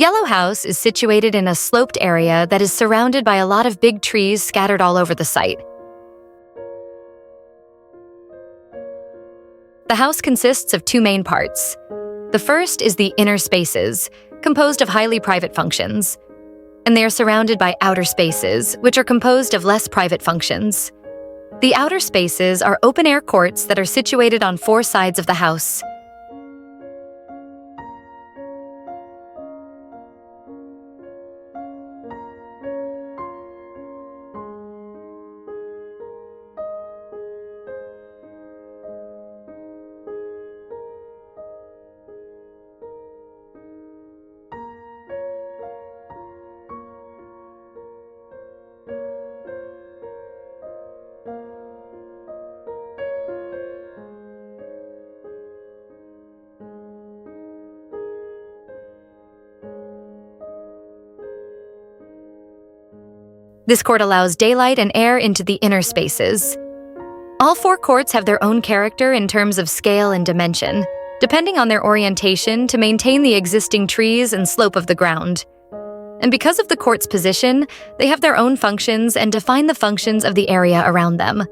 Yellow House is situated in a sloped area that is surrounded by a lot of big trees scattered all over the site. The house consists of two main parts. The first is the inner spaces, composed of highly private functions, and they are surrounded by outer spaces, which are composed of less private functions. The outer spaces are open-air courts that are situated on four sides of the house. This court allows daylight and air into the inner spaces. All four courts have their own character in terms of scale and dimension, depending on their orientation to maintain the existing trees and slope of the ground. And because of the court's position, they have their own functions and define the functions of the area around them.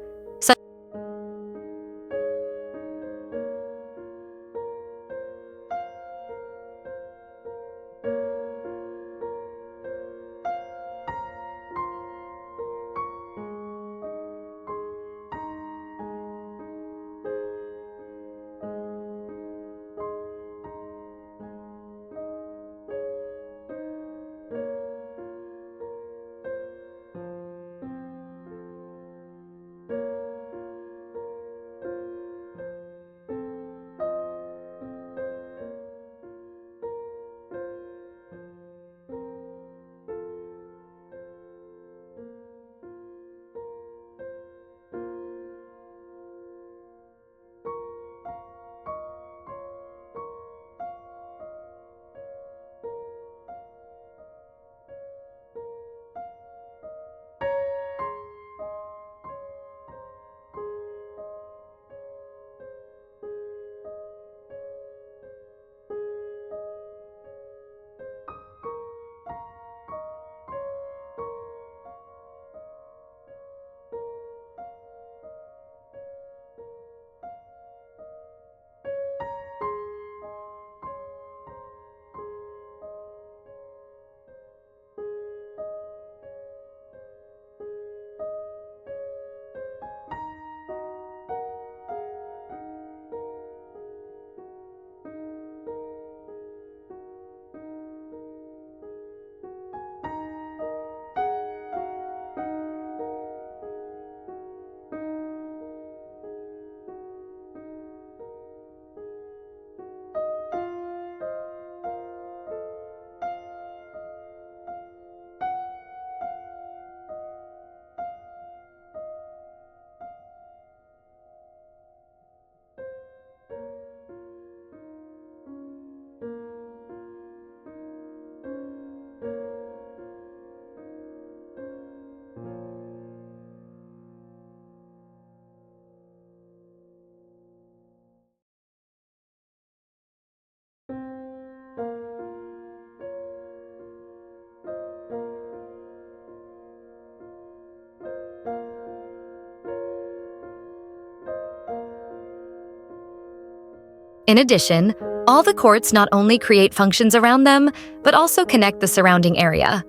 In addition, all the courts not only create functions around them, but also connect the surrounding area.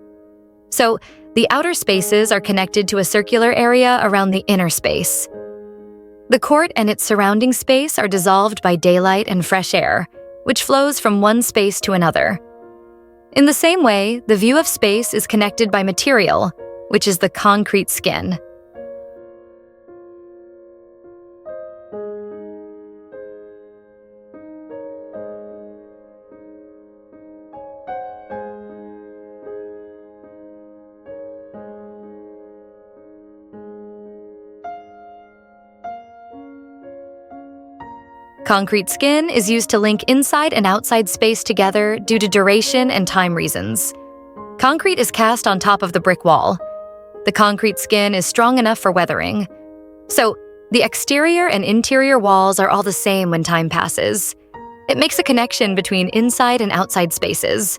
So, the outer spaces are connected to a circular area around the inner space. The court and its surrounding space are dissolved by daylight and fresh air, which flows from one space to another. In the same way, the view of space is connected by material, which is the concrete skin. Concrete skin is used to link inside and outside space together due to duration and time reasons. Concrete is cast on top of the brick wall. The concrete skin is strong enough for weathering. So, the exterior and interior walls are all the same when time passes. It makes a connection between inside and outside spaces.